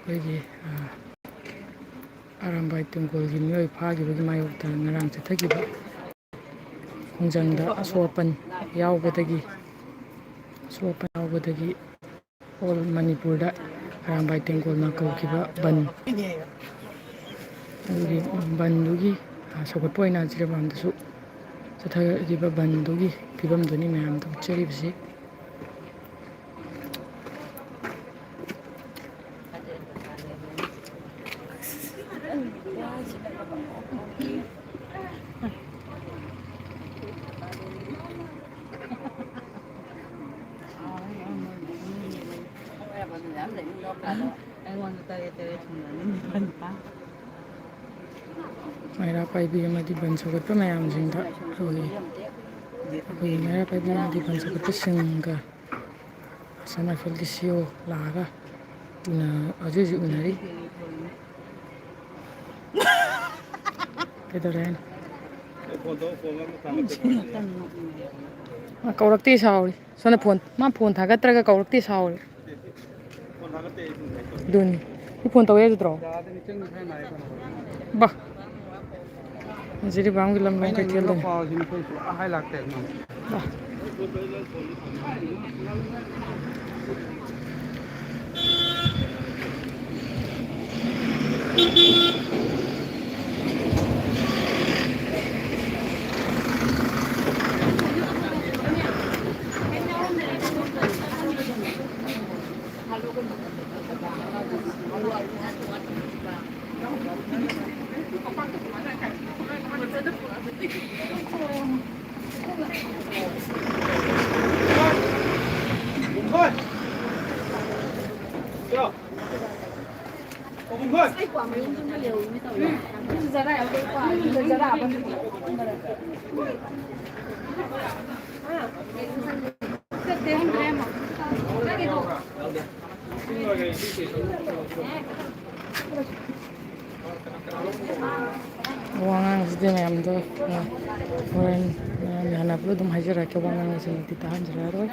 ꯑꯩꯈꯣꯏꯒꯤ Arambai Tengolꯒꯤ ꯃꯤꯑꯣꯏ ꯐꯥꯈꯤꯕꯒꯤ ꯃꯥꯌꯣꯛꯇ ꯉꯔꯥꯡ ꯆꯠꯊꯈꯤꯕ ꯈꯣꯡꯖꯪꯗ ꯑꯁꯣꯛ-ꯑꯄꯟ ꯌꯥꯎꯕꯗꯒꯤ ꯑꯣꯜ ꯃꯅꯤꯄꯨꯔꯗ Arambai Tengolꯅ ꯀꯧꯈꯤꯕ ꯕꯟ ꯑꯗꯨꯒꯤ ꯕꯟꯗꯨꯒꯤ ꯁꯧꯒꯠꯄ ꯑꯣꯏꯅ ꯖꯤꯔꯤꯕꯥꯝꯗꯁꯨ ꯆꯠꯊꯈꯤꯕ ꯕꯟꯗꯨꯒꯤ ꯐꯤꯕꯝꯗꯨꯅꯤ ꯃꯌꯥꯝꯗ ꯎꯠꯆꯔꯤꯕꯁꯤ. ꯃꯩꯔꯥ ꯄꯥꯏꯕꯤ ꯑꯃꯗꯤ ꯕꯟ ꯁꯧꯒꯠꯄ ꯃꯌꯥꯝꯁꯤꯡꯗ ꯑꯩꯈꯣꯏꯒꯤ ꯃꯩꯔꯥ ꯄꯥꯏꯕꯤ ꯑꯃꯗꯤ ꯕꯟ ꯁꯧꯒꯠꯄꯁꯤꯡꯒ ꯁꯟ ꯔꯥꯏꯐꯜꯒꯤ CO ꯂꯥꯛꯑꯒ ꯍꯧꯖꯤꯛ ꯎꯅꯔꯤ. ꯀꯩꯗꯧꯔꯦ ꯍꯥꯏꯅꯣ? ꯀꯧꯔꯛꯇꯦ ꯁꯥꯎꯔꯤ. ꯁꯣꯝꯗ ꯐꯣꯟ ꯊꯥꯒꯠꯇ꯭ꯔꯒ ꯀꯧꯔꯛꯇꯦ ꯁꯥꯎꯔꯤ. ꯑꯗꯨꯅꯤ ꯁꯤ ꯐꯣꯟ ꯇꯧ ꯌꯥꯗ꯭ꯔꯣ? ꯕꯥ ꯖꯤꯔꯤꯕꯥꯝꯒꯤ ꯂꯝꯂꯣꯡ ꯀꯩꯊꯦꯜꯗꯅꯤ. ꯕꯥ ꯋꯥ ꯉꯥꯡꯕꯁꯤꯗꯤ ꯃꯌꯥꯝꯗꯣ ꯍꯣꯔꯦꯟ ꯃꯌꯥꯝ ꯌꯥꯅꯕꯗꯣ ꯑꯗꯨꯝ ꯍꯥꯏꯖꯔꯛꯀꯦ. ꯋꯥ ꯉꯥꯡꯕꯁꯤꯃꯛꯇꯤ ꯇꯥꯍꯟꯖꯔꯛꯑꯔꯣꯏ.